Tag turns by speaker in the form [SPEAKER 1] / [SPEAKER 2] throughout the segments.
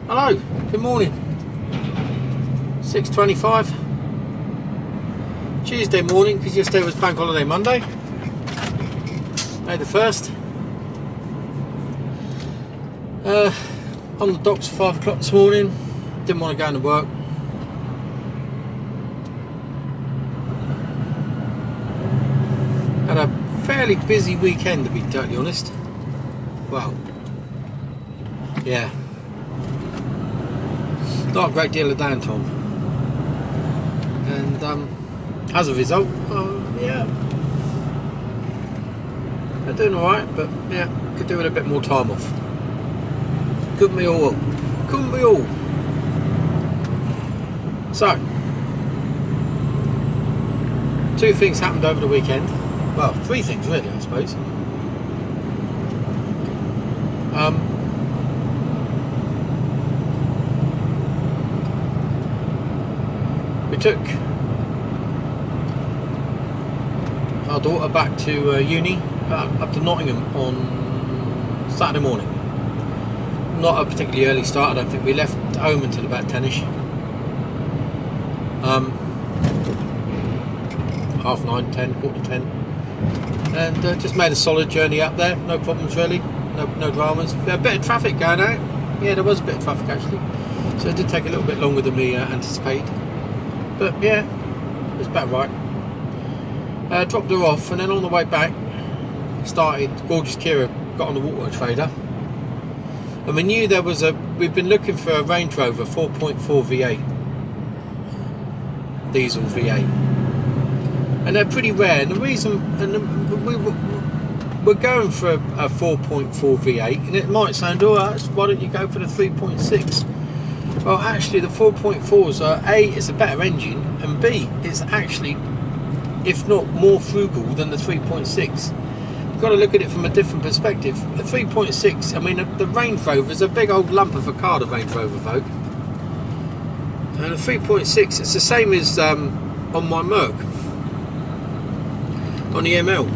[SPEAKER 1] Hello, good morning. 6:25 Tuesday morning, because yesterday was Bank Holiday Monday, May the 1st. On the docks at 5 o'clock this morning. Didn't want to go into work. Had a fairly busy weekend, to be totally honest. Well, yeah, not a great deal of downtime, and as a result, yeah, they're doing alright, but yeah, could do with a bit more time off. Couldn't be all. So, two things happened over the weekend. Well, three things really, I suppose. We took our daughter back to uni, up to Nottingham on Saturday morning. Not a particularly early start, I don't think. We left home until about 10ish. 9:30, 10, quarter to 10. And just made a solid journey up there, no problems really, no dramas. We had a bit of traffic going out. Yeah, there was a bit of traffic actually, so it did take a little bit longer than we anticipated, but yeah, it was about right. Dropped her off, and then on the way back started, gorgeous Kira got on the water trader, and we knew there was we've been looking for a Range Rover 4.4 V8 diesel V8, and they're pretty rare, and the reason, we're going for a 4.4 V8, and it might sound, why don't you go for the 3.6? Well, actually the 4.4s are, A, it's a better engine, and B, it's actually, if not more frugal than the 3.6. You've got to look at it from a different perspective. The 3.6, I mean, the Range Rover is a big old lump of a car, the Range Rover folk, and the 3.6, it's the same as on my Merc, on the ML.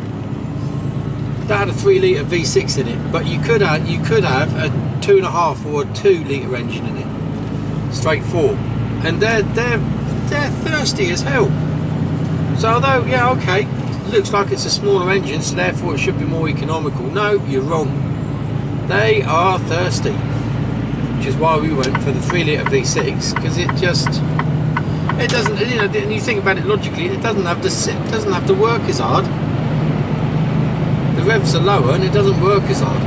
[SPEAKER 1] That had a 3 litre V6 in it, but you could have a 2.5 or a 2 litre engine in it, straight 4, and they're thirsty as hell. So although, yeah, okay, looks like it's a smaller engine, so therefore it should be more economical. No, you're wrong. They are thirsty, which is why we went for the 3 litre V6, because it doesn't, you know, and you think about it logically, it doesn't have to work as hard. The revs are lower and it doesn't work as hard.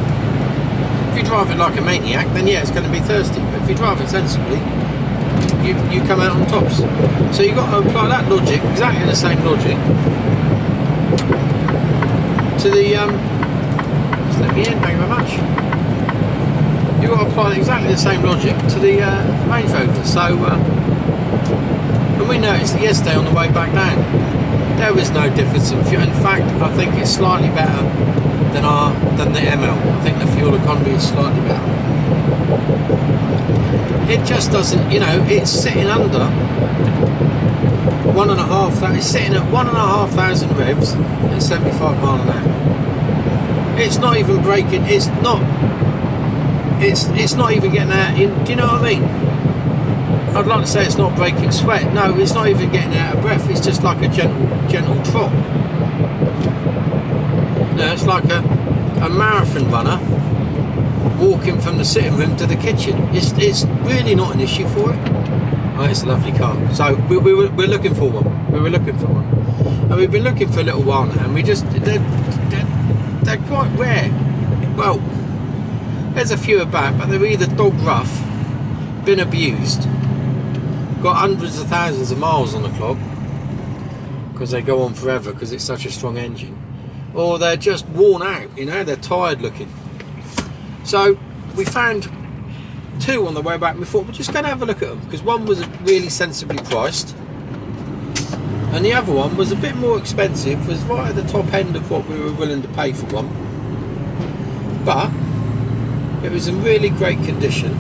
[SPEAKER 1] If you drive it like a maniac, then yeah, it's going to be thirsty. But if you drive it sensibly, you come out on tops. So you've got to apply that logic, exactly the same logic, to the just let me in, thank you very much. You've got to apply exactly the same logic to the Range Rover. So and we noticed that yesterday on the way back down, there is no difference in fuel. In fact, I think it's slightly better than the ML. I think the fuel economy is slightly better. It just doesn't, you know, it's sitting under 1,500. It's sitting at 1,500 revs at 75 mile an hour. It's not even braking. It's not even getting out in. Do you know what I mean? I'd like to say it's not breaking sweat. No, it's not even getting out of breath. It's just like a gentle trot. No, it's like a marathon runner walking from the sitting room to the kitchen. It's really not an issue for it. Oh, it's a lovely car. So we're looking for one. We were looking for one, and we've been looking for a little while now. And we just they're quite rare. Well, there's a few about, but they're either dog rough, been abused, got hundreds of thousands of miles on the clock because they go on forever because it's such a strong engine, or they're just worn out, you know, they're tired looking. So we found two on the way back, and we thought we're just going to have a look at them, because one was really sensibly priced and the other one was a bit more expensive, was right at the top end of what we were willing to pay for one, but it was in really great condition,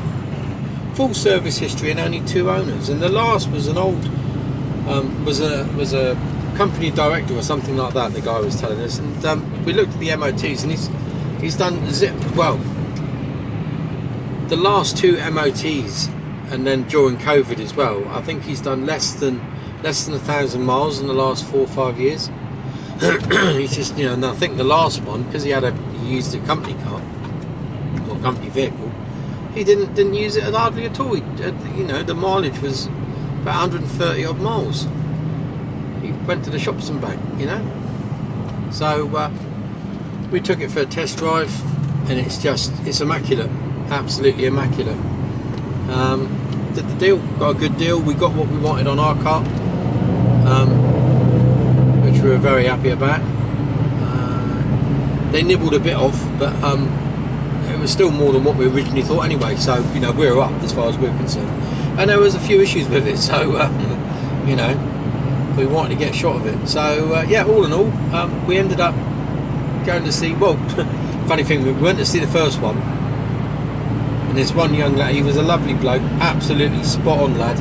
[SPEAKER 1] full service history, and only 2 owners. And the last was an old was a company director or something like that, the guy was telling us. And we looked at the MOTs, and he's done well, the last 2 MOTs, and then during COVID as well, I think he's done less than 1,000 miles in the last 4 or 5 years. He's just, you know, and I think the last one, because he used a company car or company vehicle, he didn't use it hardly at all. You know, the mileage was about 130 odd miles. He went to the shops and back, you know. So we took it for a test drive, and it's immaculate, absolutely immaculate. Did the deal, got a good deal. We got what we wanted on our car, which we were very happy about. They nibbled a bit off, but it was still more than what we originally thought anyway. So, you know, we're up as far as we're concerned. And there was a few issues with it, so you know, we wanted to get a shot of it. So yeah, all in all, we ended up going to see, well, funny thing, we went to see the first one, and this one young lad, he was a lovely bloke, absolutely spot on lad,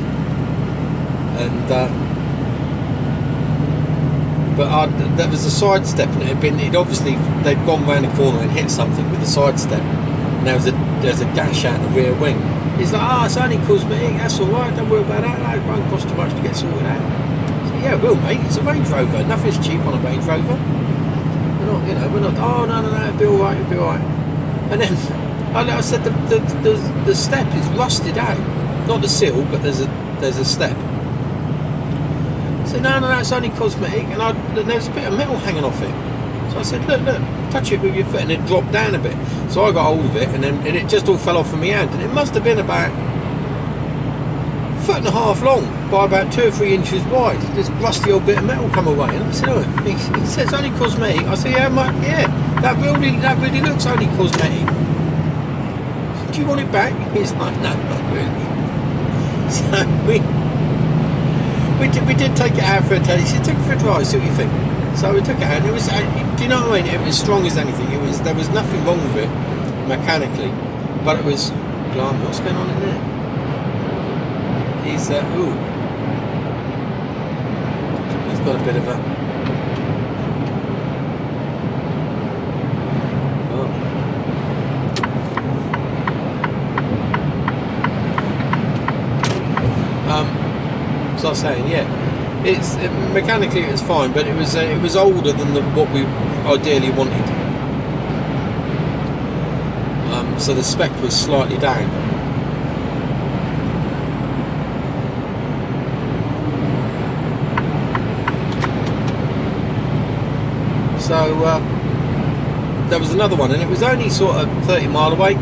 [SPEAKER 1] and but there was a sidestep, and they'd gone round the corner and hit something with the sidestep, and there's a gash out the rear wing. He's like, it's only cosmetic, that's alright, don't worry about that, it won't cost too much to get sorted out. So, yeah, well mate, it's a Range Rover, nothing's cheap on a Range Rover. We're not, oh no, it'll be alright, And then I said the step is rusted out, not the sill, but there's a step. I said, no, it's only cosmetic, and there's a bit of metal hanging off it. So I said, look, touch it with your foot, and it dropped down a bit. So I got hold of it, and it just all fell off from my hand, and it must have been about 1.5 foot long by about 2 or 3 inches wide. This rusty old bit of metal come away, and I said, oh, he says only cosmetic. I said, yeah, that really looks only cosmetic. Do you want it back? He's like, no, not really. So we did take it out for a test. He said, take it for a drive, see what you think. So we took it out, and it was, do you know what I mean? It was strong as anything. There was nothing wrong with it mechanically, but it was, blimey, what's going on in there? He's got a bit of a, so I was saying, yeah, mechanically it's fine, but it was older than what we ideally wanted. So the spec was slightly down. So there was another one, and it was only sort of 30 mile away.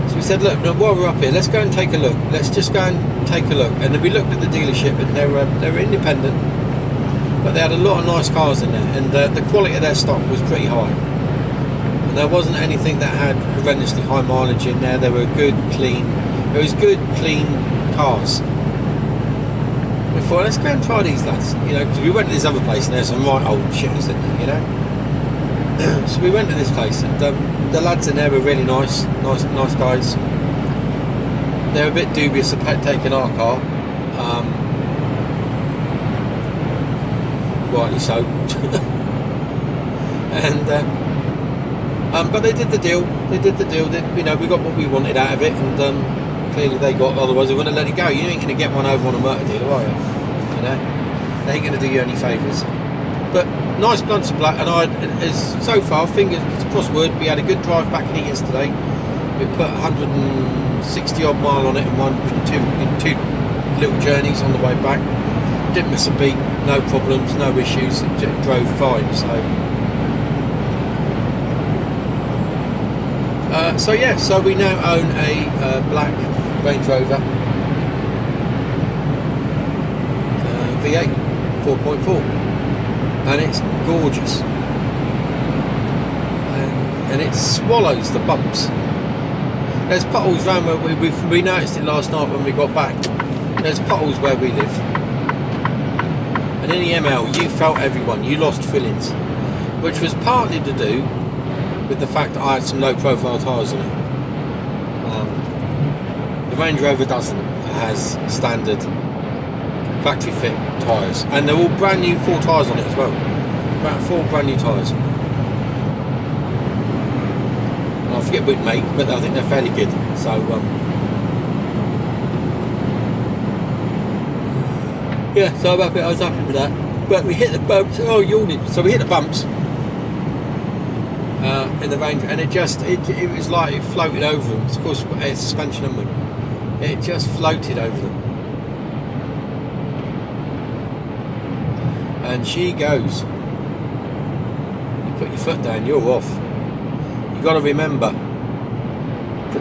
[SPEAKER 1] So we said, look, while we're up here, let's go and take a look. Let's just go and take a look. And then we looked at the dealership, and they were independent, but they had a lot of nice cars in there, and the quality of their stock was pretty high. And there wasn't anything that had horrendously high mileage in there. They were good, clean. It was good, clean cars. We thought, let's go and try these lads, you know, because we went to this other place and there's some right old shitters in there, you know. So we went to this place, and the lads in there were really nice guys. They were a bit dubious of taking our car, rightly so. And but they did the deal. You know, we got what we wanted out of it, and clearly they got. Otherwise, they wouldn't have let it go. You ain't going to get one over on a motor dealer, are you? You know, they ain't going to do you any favours. But nice blunts of black, and so far, fingers crossed word, we had a good drive back in it yesterday. We put 160 odd mile on it in two little journeys on the way back. Didn't miss a beat, no problems, no issues. It drove fine. So we now own a black Range Rover V8 4.4, and it's gorgeous, and it swallows the bumps. There's potholes around where we noticed it last night when we got back. There's potholes where we live, and in the ML you felt everyone, you lost fillings, which was partly to do with the fact that I had some low profile tyres on it. The Range Rover doesn't. It has standard factory fit tyres, and they're all brand new 4 tyres on it as well. About 4 brand new tyres. And I forget which make, but I think they're fairly good. So yeah, so I was happy with that. But we hit the bumps. Oh, yawning. So we hit the bumps in the range, and it was like it floated over them. Of course, it's suspension, isn't it? It just floated over them. And she goes. You put your foot down, you're off. You've got to remember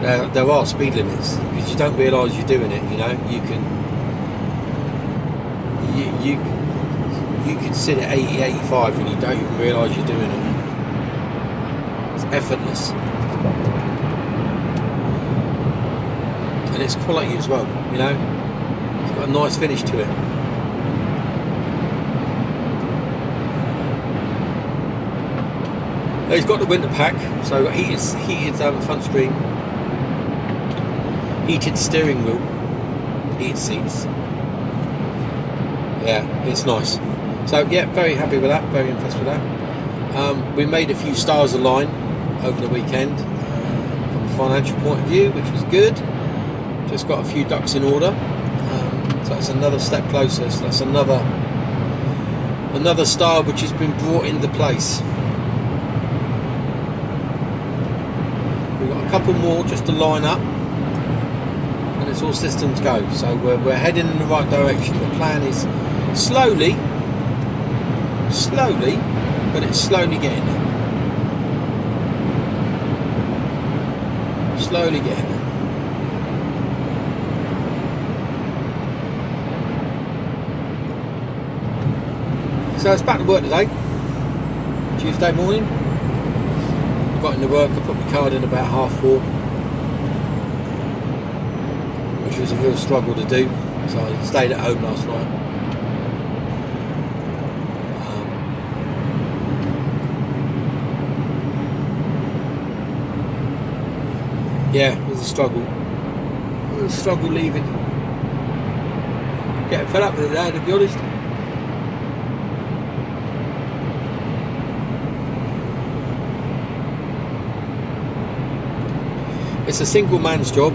[SPEAKER 1] that there are speed limits, because you don't realise you're doing it. You know, you can sit at 80, 85 and you don't even realise you're doing it. It's effortless. And it's quality as well, you know. It's got a nice finish to it. He's got the winter pack, so got heated front screen, heated steering wheel, heated seats. Yeah, it's nice. So yeah, very happy with that, very impressed with that. We made a few stars align over the weekend from a financial point of view, which was good. Just got a few ducks in order. So that's another step closer. So that's another star which has been brought into place. We've got a couple more just to line up, and it's all systems go. So we're heading in the right direction. The plan is slowly, but it's slowly getting there. Slowly getting there. So it's back to work today, Tuesday morning. I got into work, I put my card in about 4:30, which was a real struggle to do, so I stayed at home last night. Yeah, it was a struggle. It was a struggle leaving. Getting fed up with it now, to be honest. It's a single man's job,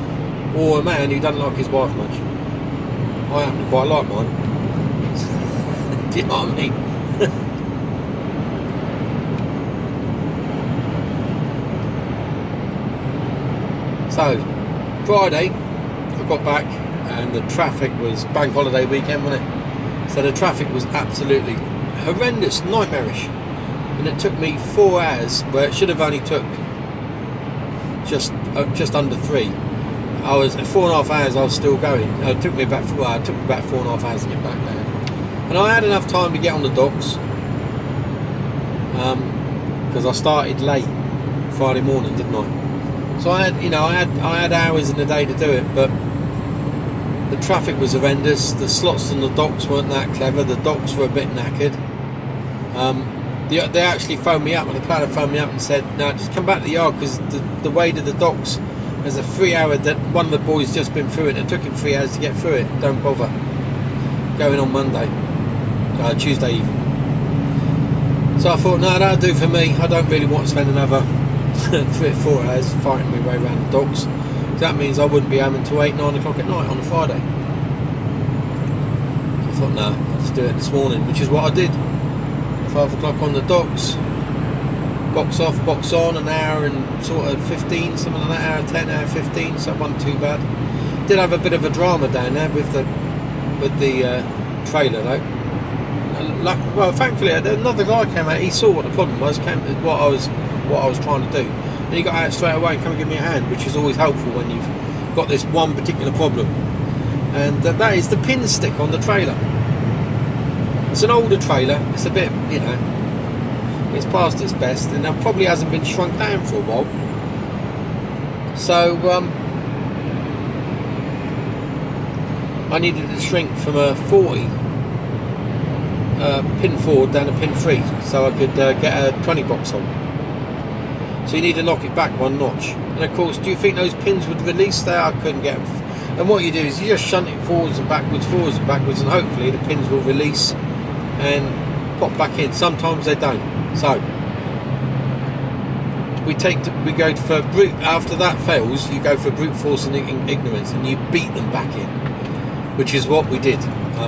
[SPEAKER 1] or a man who doesn't like his wife much. I happen to quite like mine. Do you know what I mean? So, Friday, I got back and the traffic was bank holiday weekend, wasn't it? So the traffic was absolutely horrendous, nightmarish. And it took me 4 hours, where it should have only took just under 3. I was at 4.5 hours. I was still going. It took me about 4.5 hours to get back there, and I had enough time to get on the docks because I started late Friday morning, didn't I? So I had hours in the day to do it, but the traffic was horrendous. The slots on the docks weren't that clever. The docks were a bit knackered. They actually phoned me up, and the planner phoned me up and said, "No, just come back to the yard, because the way to the docks, there's a 3 hour that one of the boys just been through it. It took him 3 hours to get through it. Don't bother going on Monday, Tuesday even." So I thought, no, that'll do for me. I don't really want to spend another 3 or 4 hours fighting my way around the docks. That means I wouldn't be home until 8, 9 o'clock at night on a Friday. So I thought, no, I'll just do it this morning, which is what I did. 5 o'clock on the docks, box off, box on, an hour and sort of 15, something like that, hour 10, hour 15, so it wasn't too bad. Did have a bit of a drama down there with the trailer though. Well, thankfully another guy came out. He saw what the problem was, what I was trying to do, and he got out straight away and come and give me a hand, which is always helpful when you've got this one particular problem. And that is the pin stick on the trailer. It's an older trailer. It's a bit, it's past its best, and it probably hasn't been shrunk down for a while. So I needed to shrink from a 40 pin 4 down to pin 3, so I could get a 20 box on. So you need to knock it back 1 notch. And of course, do you think those pins would release there? I couldn't get them. And what you do is you just shunt it forwards and backwards, and hopefully the pins will release and pop back in. Sometimes they don't. So we go for brute. After that fails, you go for brute force and ignorance, and you beat them back in, which is what we did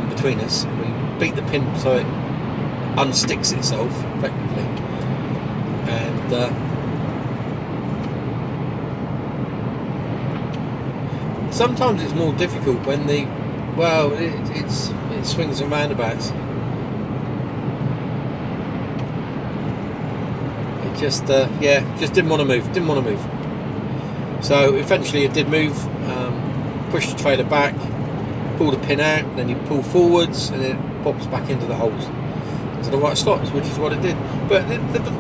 [SPEAKER 1] between us. We beat the pin so it unsticks itself effectively, and sometimes it's more difficult when it swings and roundabouts. It just didn't want to move. So eventually it did move. Push the trailer back, pull the pin out, then you pull forwards, and it pops back into the holes, into the right slots, which is what it did. But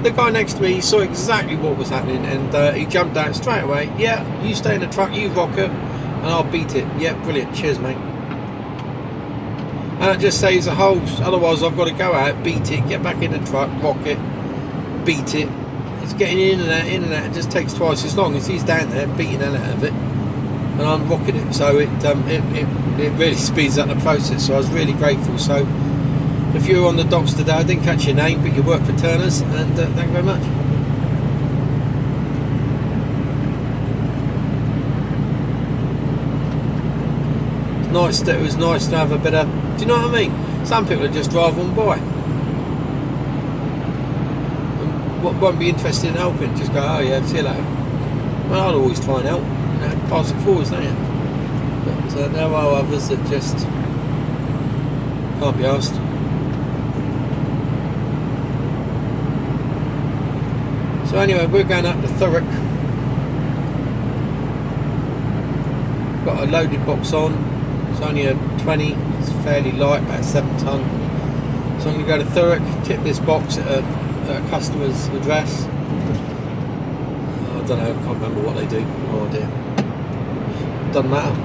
[SPEAKER 1] the guy next to me, he saw exactly what was happening, and he jumped out straight away. Yeah, you stay in the truck, you rock it, and I'll beat it. Yeah, brilliant. Cheers, mate. And it just saves the holes. Otherwise, I've got to go out, beat it, get back in the truck, rock it, beat it. It's getting in and out. It just takes twice as long as he's down there beating the hell out of it, and I'm rocking it. So it really speeds up the process. So I was really grateful. So if you were on the docks today, I didn't catch your name, but you work for Turner's, and thank you very much. It was nice to have a bit of, do you know what I mean? Some people just drive on by and won't be interested in helping, just go, oh yeah, see you later. Well, I'll always try and help, pass it forwards, don't you? But there are others that just can't be asked. So anyway, we're going up to Thurrock. Got a loaded box on. It's only a 20, it's fairly light, about 7 tonne. So I'm going to go to Thurrock, tip this box at a customer's address. I don't know, I can't remember what they do, no idea. Doesn't matter.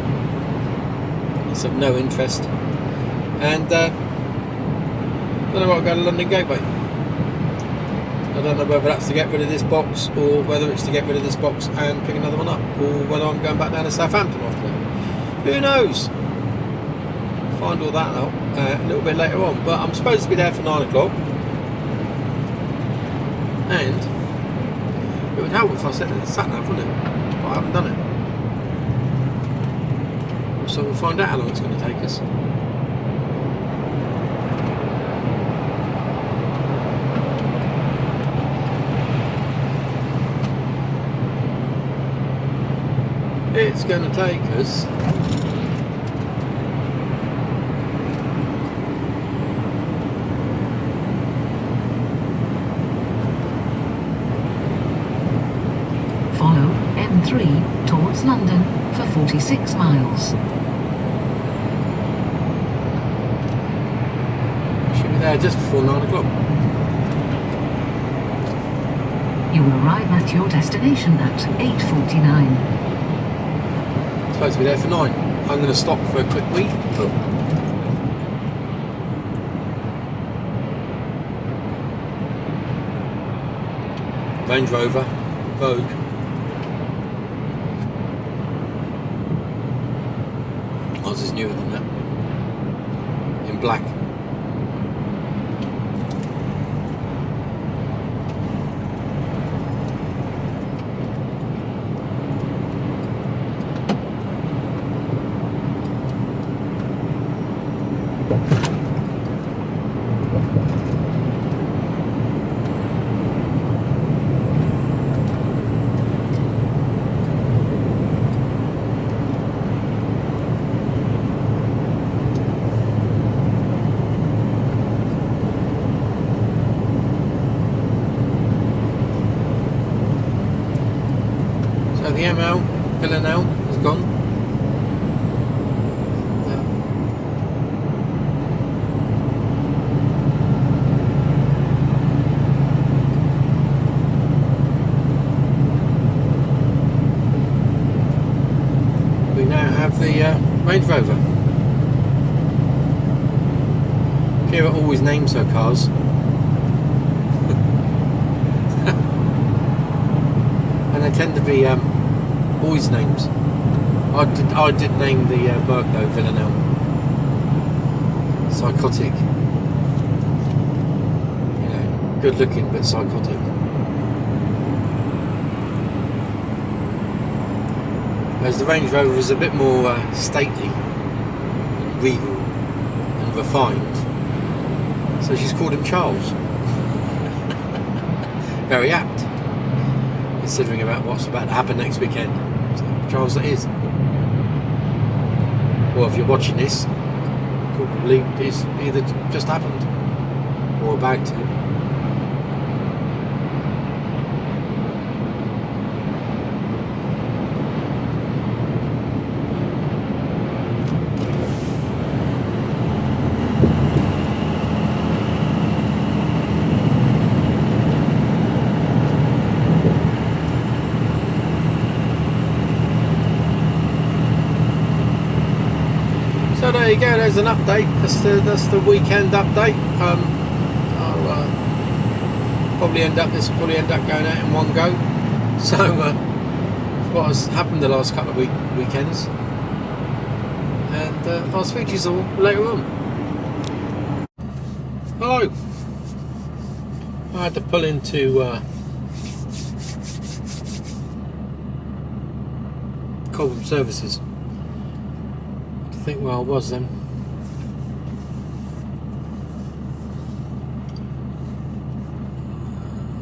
[SPEAKER 1] It's of no interest. And then I've got to go to London Gateway. I don't know whether that's to get rid of this box, or whether it's to get rid of this box and pick another one up, or whether I'm going back down to Southampton after that. Who knows? Find all that out a little bit later on, but I'm supposed to be there for 9 o'clock, and it would help if I set it in the sat-nav, wouldn't it? But I haven't done it, so we'll find out how long it's going to take us. It's going to take us
[SPEAKER 2] follow M3 towards London for 46 miles.
[SPEAKER 1] Should be there just before 9 o'clock.
[SPEAKER 2] You will arrive at your destination at 8:49.
[SPEAKER 1] Supposed to be there for 9. I'm going to stop for a quick wee. Oh. Range Rover, Vogue. Ours is newer than that. In black. The ML, Villanelle, is gone. We now have the Range Rover. Here are always names her cars. And they tend to be boys' names. I did name the Merc though, Villanelle. Psychotic. You know, good looking but psychotic. Whereas the Range Rover is a bit more stately, regal and refined. So she's called him Charles. Very apt, considering about what's about to happen next weekend. So, Charles it is. Well, if you're watching this, probably it's either just happened or about to. So there you go, there's an update. That's the weekend update. I'll probably end up going out in one go. So what has happened the last couple of weekends, and I'll speak to you all later on. Hello. I had to pull into Cobham Services. I think where I was then.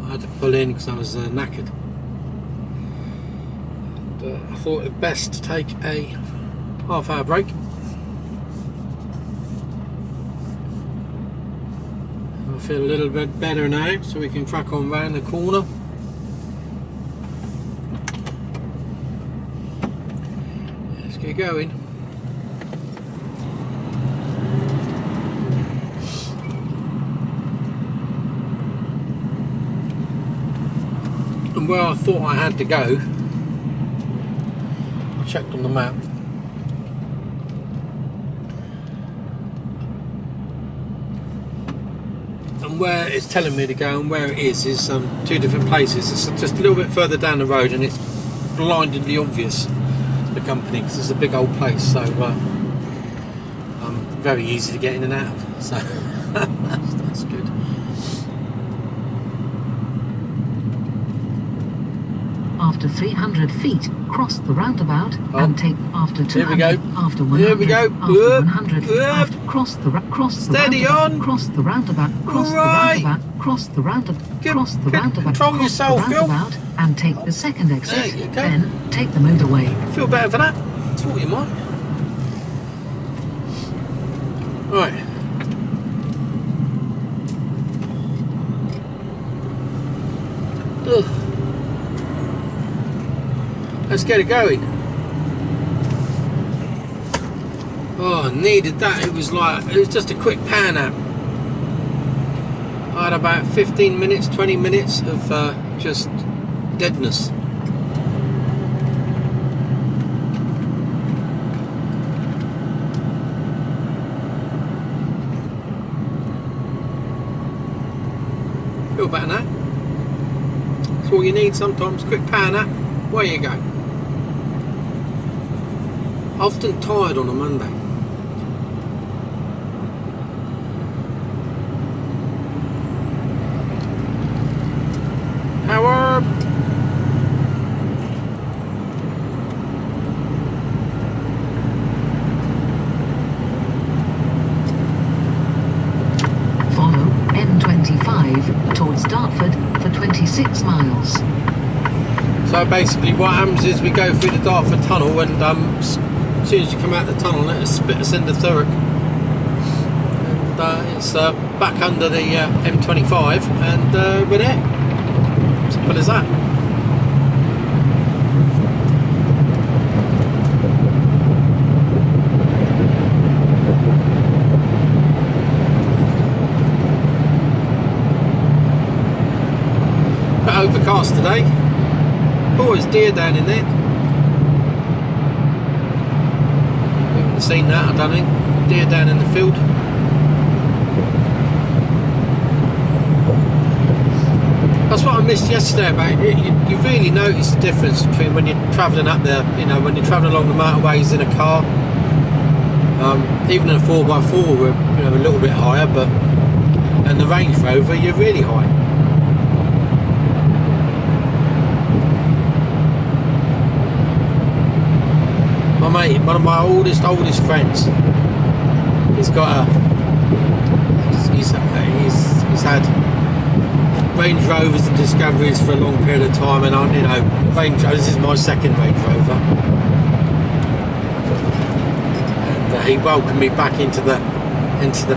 [SPEAKER 1] I had to pull in because I was knackered. And, I thought it best to take a half-hour break. I feel a little bit better now, so we can crack on round the corner. Let's get going. And where I thought I had to go, I checked on the map. And where it's telling me to go and where it is two different places. It's just a little bit further down the road, and it's blindingly obvious to the company because it's a big old place. So very easy to get in and out of. So that's good.
[SPEAKER 2] After 300 feet, cross the roundabout and take after 200.
[SPEAKER 1] Here we go.
[SPEAKER 2] After 100.
[SPEAKER 1] Here we go.
[SPEAKER 2] After 100. After, cross the
[SPEAKER 1] Steady
[SPEAKER 2] roundabout.
[SPEAKER 1] on.
[SPEAKER 2] Cross the roundabout. Cross
[SPEAKER 1] Right.
[SPEAKER 2] the roundabout. Cross the roundabout. Cross the roundabout.
[SPEAKER 1] Control
[SPEAKER 2] cross
[SPEAKER 1] yourself,
[SPEAKER 2] the roundabout and take the second exit.
[SPEAKER 1] There you go.
[SPEAKER 2] Then take the motorway.
[SPEAKER 1] Feel better for that? Thought you might. Right. Ugh. Let's get it going. Oh, I needed that. It was just a quick pan out. I had about 15 minutes, 20 minutes of just deadness. Feel better now. That's all you need sometimes. Quick pan out. Away you go. Often tired on a Monday. Power.
[SPEAKER 2] Follow M25 towards Dartford for 26 miles.
[SPEAKER 1] So basically what happens is we go through the Dartford tunnel, and as soon as you come out the tunnel, it'll spit us into Thurrock. And it's back under the M25, and we're there. Simple as that. Bit overcast today. Oh, there's deer down in there. We haven't seen that, I don't think. Deer down in the field. That's what I missed yesterday about it. You really notice the difference between when you're travelling up there, you know, when you're travelling along the motorways in a car. Even in a 4x4 we're a little bit higher, but and the Range Rover you're really high. one of my oldest friends. He's got he's had Range Rovers and Discoveries for a long period of time, and this is my second Range Rover, and he welcomed me back into the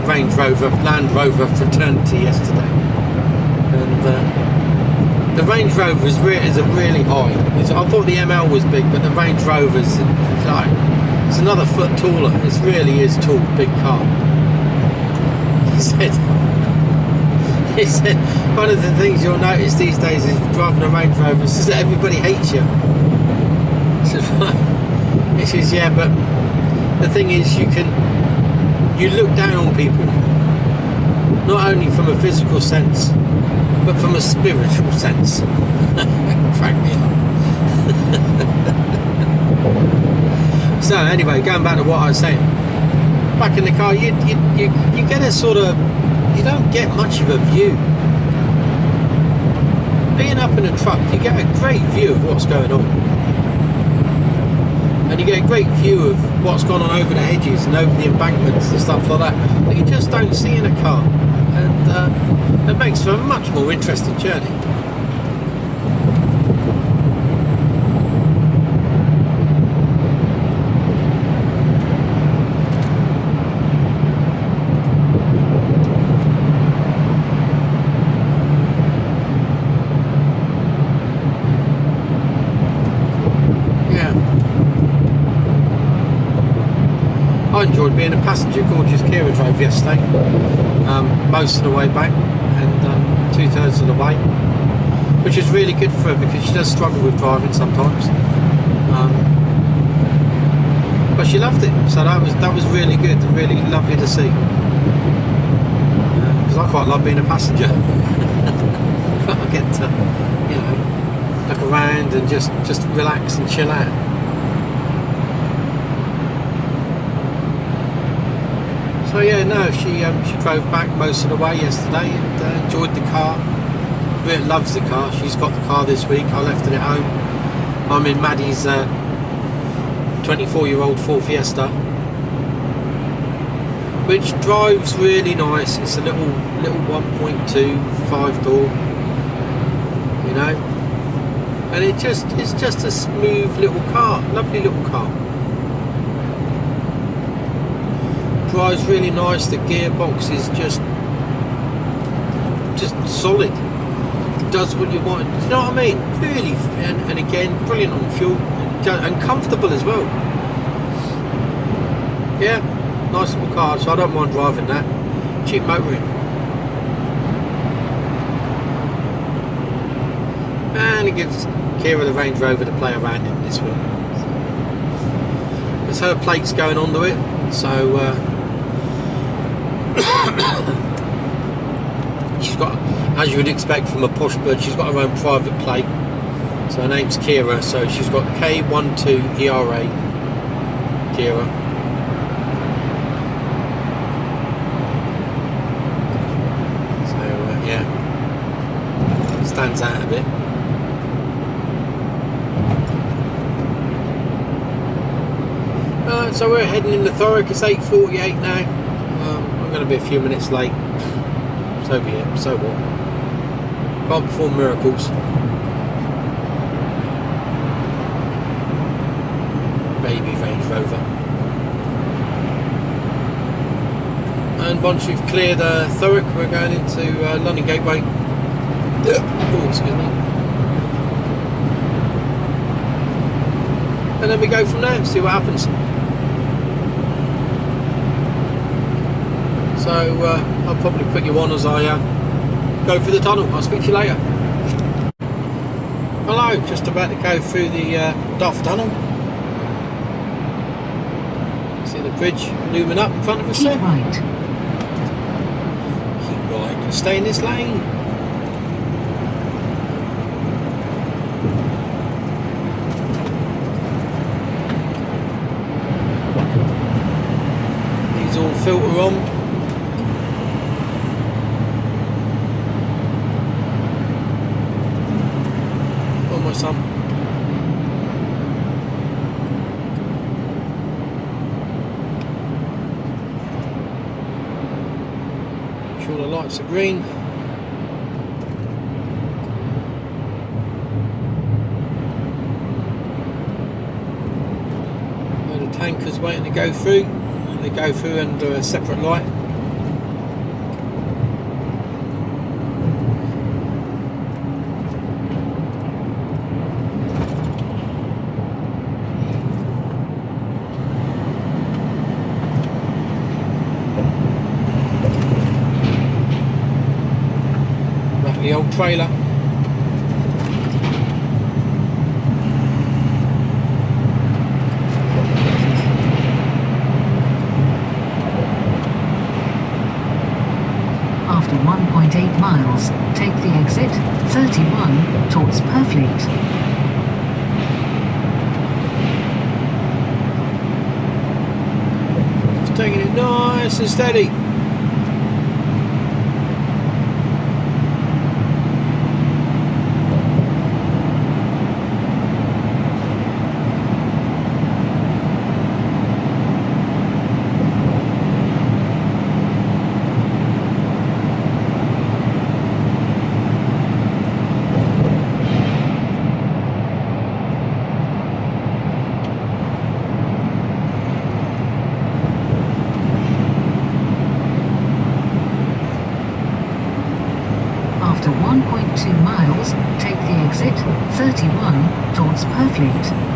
[SPEAKER 1] Range Rover Land Rover fraternity yesterday, and the Range Rover is a really high. I thought the ML was big, but the Range Rover's like it's another foot taller. It really is tall, big car. He said one of the things you'll notice these days is driving a Range Rover is that everybody hates you. He says, yeah, but the thing is you look down on people, not only from a physical sense, but from a spiritual sense. Crack me up. So anyway, going back to what I was saying, back in the car, you get a sort of, you don't get much of a view. Being up in a truck, you get a great view of what's going on, and you get a great view of what's gone on over the hedges and over the embankments and stuff like that you just don't see in a car, and it makes for a much more interesting journey. I enjoyed being a passenger. Gorgeous Kira drove yesterday, most of the way back and 2/3 of the way, which is really good for her because she does struggle with driving sometimes, but she loved it, so that was really good, really lovely to see, because I quite love being a passenger. I get to look around and just relax and chill out. So yeah, no, she drove back most of the way yesterday and enjoyed the car. Really loves the car. She's got the car this week. I left it at home. I'm in Maddie's 24-year-old Ford Fiesta, which drives really nice. It's a little 1.2 5-door, and it's just a smooth little car, lovely little car. Drives really nice. The gearbox is just solid. It does what you want. You know what I mean? Really, and again, brilliant on fuel and comfortable as well. Yeah, nice little car. So I don't mind driving that. Cheap motoring. And it gives Kira the Range Rover to play around in this week. There's her plates going onto it, so. She's got, as you would expect from a posh bird, she's got her own private plate. So her name's Kira, so she's got K12ERA Kira. So yeah, stands out a bit. So we're heading into Thurrock. It's 8:48 now. I'm going to be a few minutes late. So be it. So what? Can't perform miracles. Baby Range Rover. And once we've cleared Thurrock, we're going into London Gateway. Oh, excuse me. And then we go from there and see what happens. So I'll probably put you on as I go through the tunnel. I'll speak to you later. Hello, just about to go through the Duff Tunnel. See the bridge looming up in front of us there?
[SPEAKER 2] Keep right.
[SPEAKER 1] Keep right. Stay in this lane. These all filter on. Some. Lights are green. The tankers waiting to go through. They go through under a separate light. The old trailer.
[SPEAKER 2] After 1.8 miles, take the exit 31 towards Purfleet.
[SPEAKER 1] Just taking it nice and steady.
[SPEAKER 2] After 1.2 miles, take the exit 31 towards Purfleet.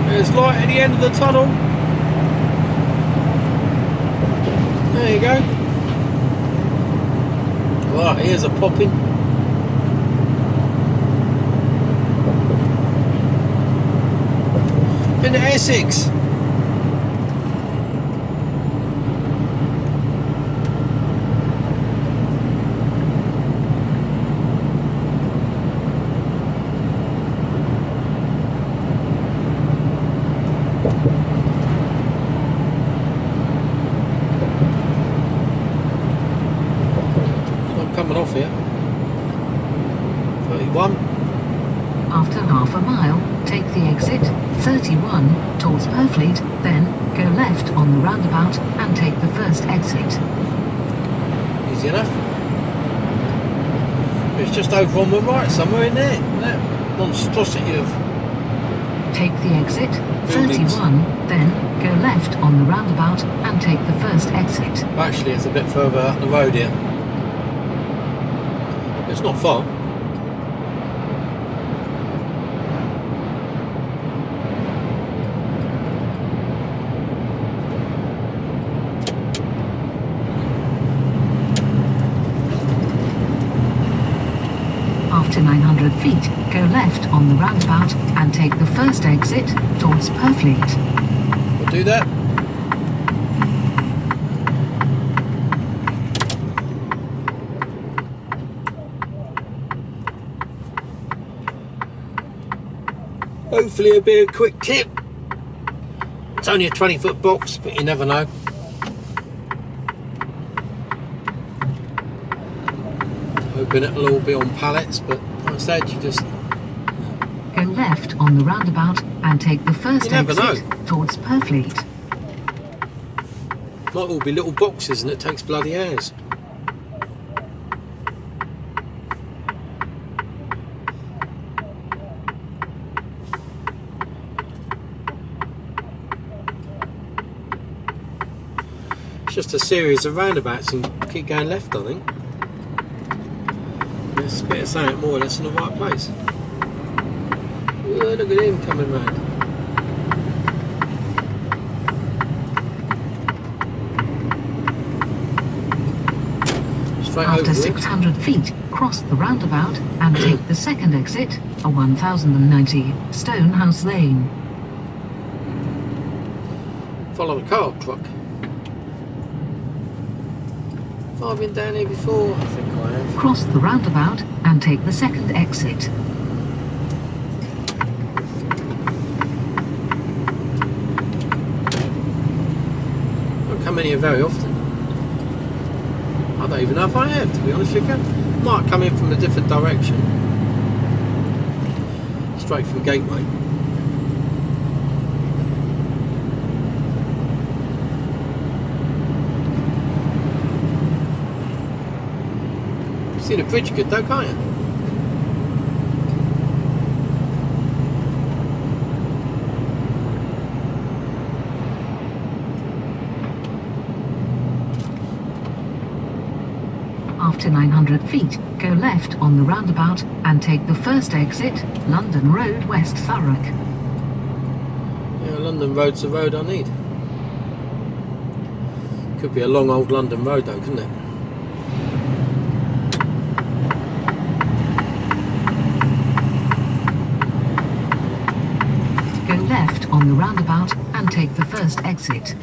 [SPEAKER 1] There's light at the end of the tunnel. There you go. Right, here's a popping. Into Essex. Coming off here. 31.
[SPEAKER 2] After half a mile, take the exit 31 towards Purfleet, then go left on the roundabout and take the first exit.
[SPEAKER 1] Easy enough. It's just over on the right somewhere in there. That monstrosity of
[SPEAKER 2] Take the exit
[SPEAKER 1] buildings.
[SPEAKER 2] 31, then go left on the roundabout and take the first exit.
[SPEAKER 1] Actually, it's a bit further up the road here. It's not far.
[SPEAKER 2] After 900 feet, go left on the roundabout and take the first exit towards Purfleet.
[SPEAKER 1] We'll do that. Hopefully it'll be a quick tip. It's only a 20-foot box, but you never know. Hoping it'll all be on pallets, but like I said, you just...
[SPEAKER 2] Go left on the roundabout and take the first
[SPEAKER 1] You never
[SPEAKER 2] exit towards Purfleet.
[SPEAKER 1] Might all be little boxes and it takes bloody hours. It's just a series of roundabouts and keep going left, I think. It's a bit of something more or less in the right place. Whoa, look at him coming round. Straight
[SPEAKER 2] After
[SPEAKER 1] over
[SPEAKER 2] 600 feet, cross the roundabout and take the second exit, a 1090 Stonehouse Lane.
[SPEAKER 1] Follow the car truck. I've been down here before, I think I I have.
[SPEAKER 2] Cross the roundabout and take the second exit.
[SPEAKER 1] Don't come in here very often. I don't even know if I have, to be honest with you. Might come in from a different direction. Straight from Gateway. See the bridge good though, can't you?
[SPEAKER 2] After 900 feet, go left on the roundabout and take the first exit, London Road, West Thurrock.
[SPEAKER 1] Yeah, London Road's the road I need. Could be a long old London road though, couldn't it?
[SPEAKER 2] Go left on the roundabout and take the first exit.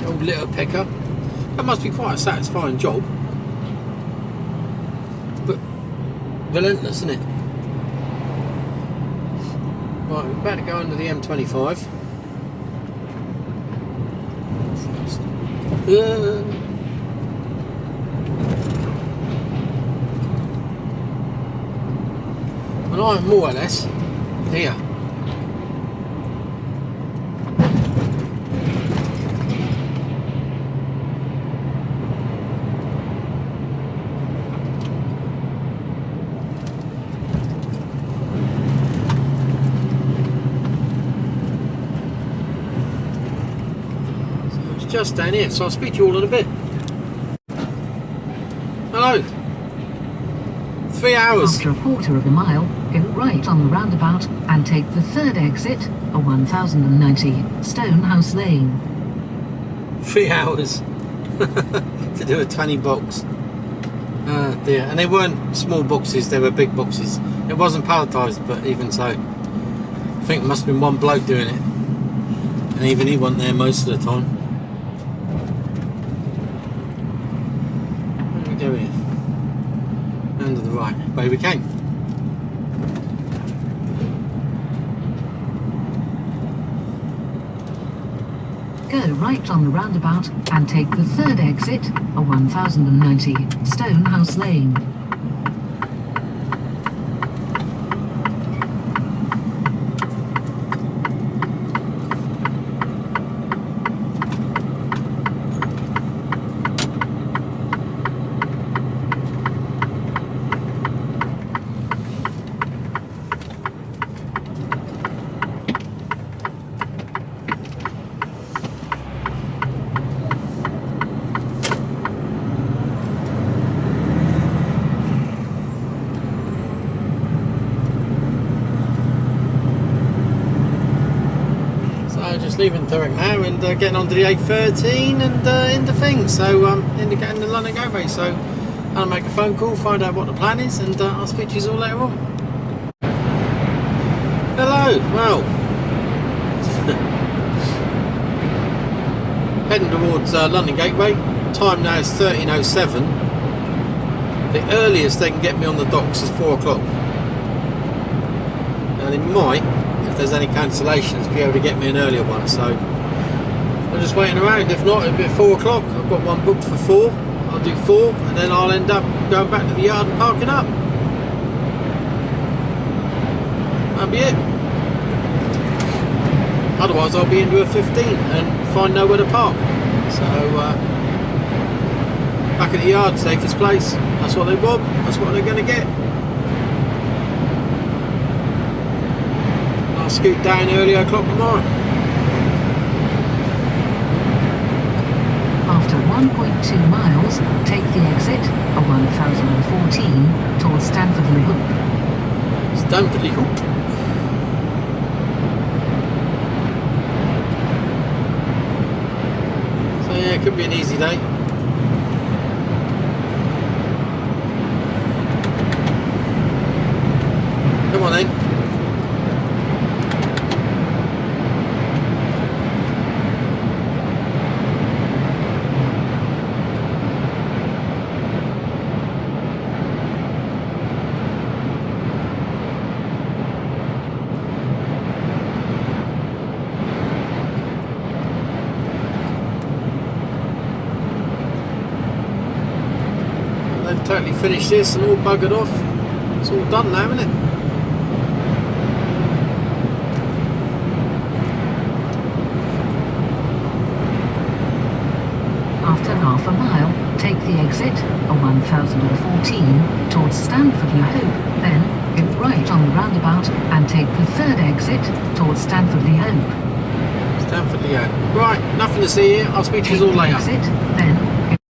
[SPEAKER 1] Old litter picker. That must be quite a satisfying job. But relentless, isn't it? Right, we're about to go under the M25. And I'm more or less here. Just down here, so I'll speak to you all in a bit. Hello. 3 hours.
[SPEAKER 2] After a quarter of a mile, go right on the roundabout and take the third exit, a 1090 Stonehouse Lane.
[SPEAKER 1] 3 hours to do a 20 box. Oh dear. And they weren't small boxes, they were big boxes. It wasn't palletised, but even so, I think it must have been one bloke doing it. And even he wasn't there most of the time. Go here, and to the right, way we came.
[SPEAKER 2] Go right on the roundabout and take the third exit, a 1090 Stonehouse Lane.
[SPEAKER 1] Just leaving Thurrock now and getting onto the A13 and into things, so indicating the London Gateway. So I'll make a phone call, find out what the plan is, and I'll speak to you all later on. Hello, well, heading towards London Gateway. Time now is 13:07. The earliest they can get me on the docks is 4 o'clock. Now they might, if there's any cancellations, be able to get me an earlier one, so I'm just waiting around. If not, it'll be at 4 o'clock. I've got one booked for 4. I'll do 4 and then I'll end up going back to the yard and parking up. That'll be it. Otherwise I'll be into a 15 and find nowhere to park. So back at the yard, safest place. That's what they want, that's what they're going to get. I'll scoot down early o'clock tomorrow.
[SPEAKER 2] After 1.2 miles, take the exit, a 1014, towards Stanford-le-Hoop.
[SPEAKER 1] Stanford-le-Hoop. Should be an easy day. Come on then. They've totally finished this and all buggered off. It's all done now, isn't it?
[SPEAKER 2] After half a mile, take the exit, a 1014, towards Stanford-le-Hope, then go right on the roundabout and take the third exit towards Stanford-le-Hope.
[SPEAKER 1] Stanford-le-Hope. Right, nothing to see here. I'll speak to you all later.
[SPEAKER 2] Exit, then